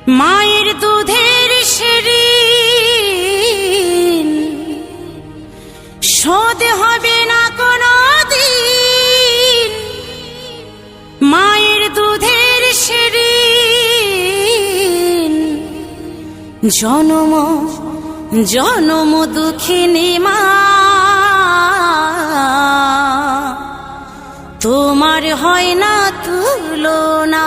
মায়ের দুধের শিরিন শোধ হবে না কোনো দিন। মায়ের দুধের শিরিন জনম জনম দুঃখিনী মা, তোমার হয় না তুলনা।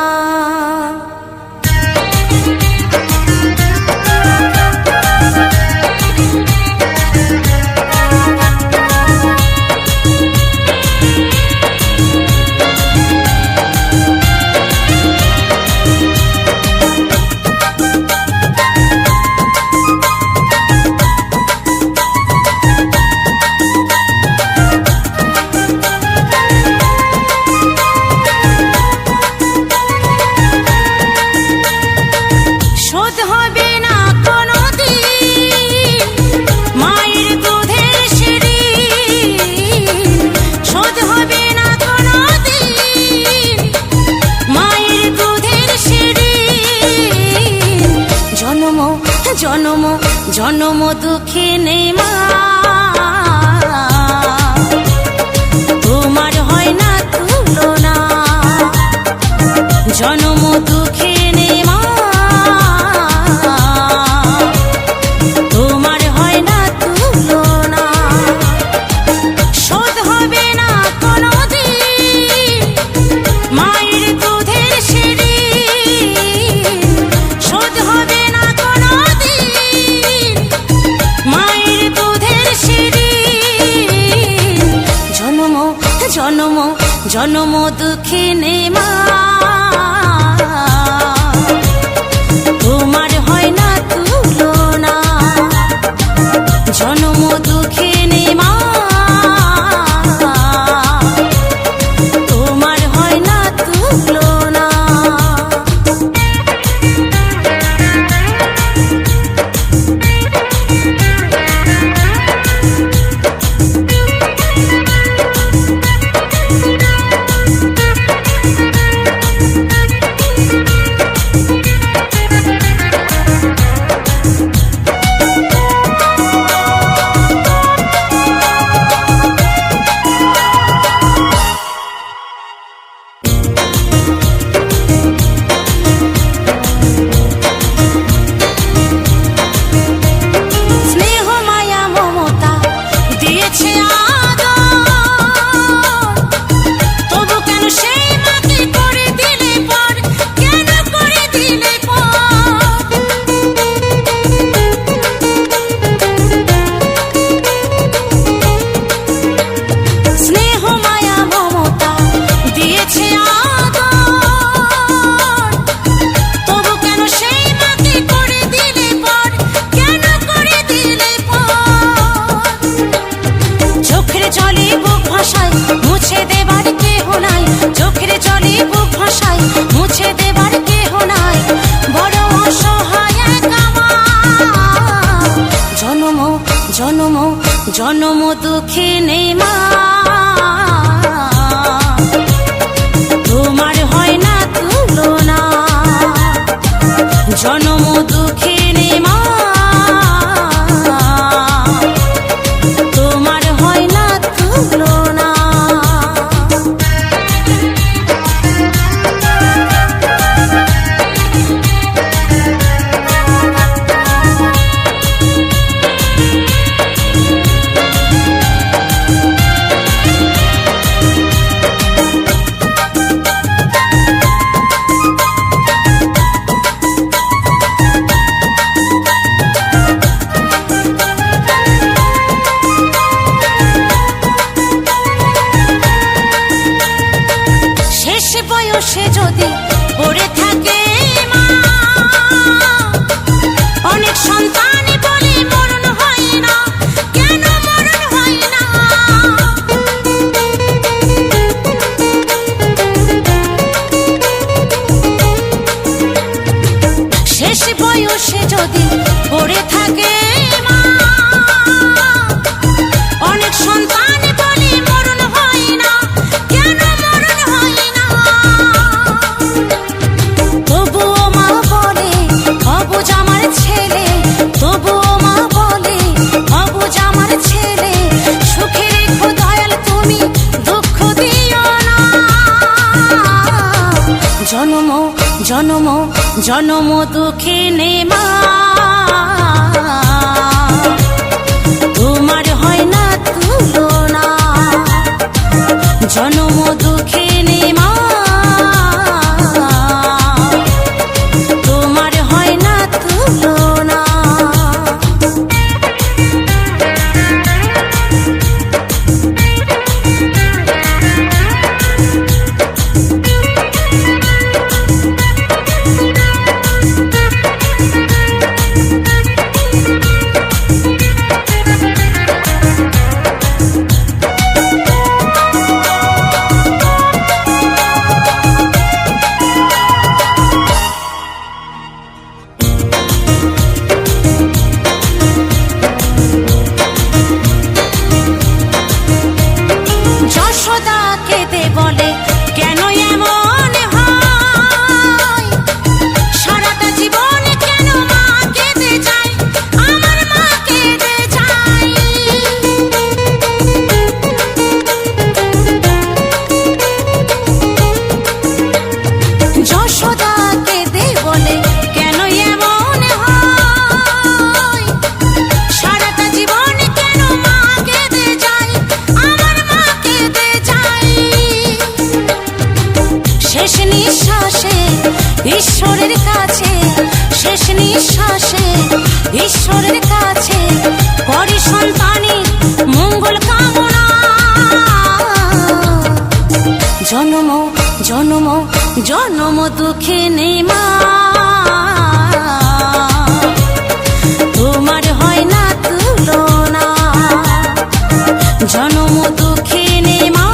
জনম জনম দুঃখিনী মা, তোমার হয় না তুলনা। জনম দুঃখিনী মা, তোমার হয় না তুলনা। শোধ হবে না কোনো দিন মায়ের দুধের শিরিন, শোধ হবে না কোনো দিন মায়ের দুধের শিরিন। জনম জনম জনম দুঃখিনী মা, তোমার হয় না তুলনা। জনম দুঃখিনী মা, তোমার হয় না তুলনা। মুছে দেবার কেহ নাই, চোখের জলে বুক ভাসায় মুছে দেবার কেহ নাই। বড় অসহায় একা মা, জনম জনম জনম দুঃখিনী মা, তোমার হয় না তুলনা। জনম দুঃখিনী মা, তোমার হয় না তুলনা। বয়সে যদি পড়ে থাকে মা, অনেক সন্তান বলে মরণ হয় না, কেন মরণ হয় না? শেষ বয়সে যদি পড়ে থাকে মা, অনেক সন্তান বলে মরণ হয় না, কেন মরণ হয় না? জনম জনম জনম দুঃখিনী মা, তোমার হয় না তুলনা। জনম দুঃখিনী মা, তোমার হয় না তুলনা। ঈশ্বরের কাছে, শেষ নিঃশ্বাসে ঈশ্বরের কাছে করি সন্তানি মঙ্গল কামনা। জনম জনম জনম দুঃখিনী মা, তোমার হয় না তুলনা। জনম দুঃখিনী মা,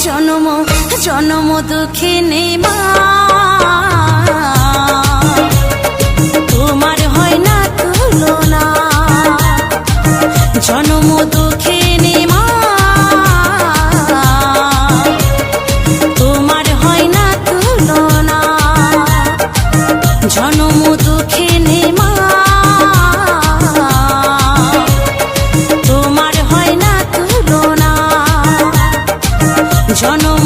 জনম জনম দুঃখিনী মা, তোমার হয় না তুলনা। জনম দুঃখিনী মা, তোমার হয় না তুলনা। জনম দুঃখিনী মা, তোমার হয় না তুলনা। জনম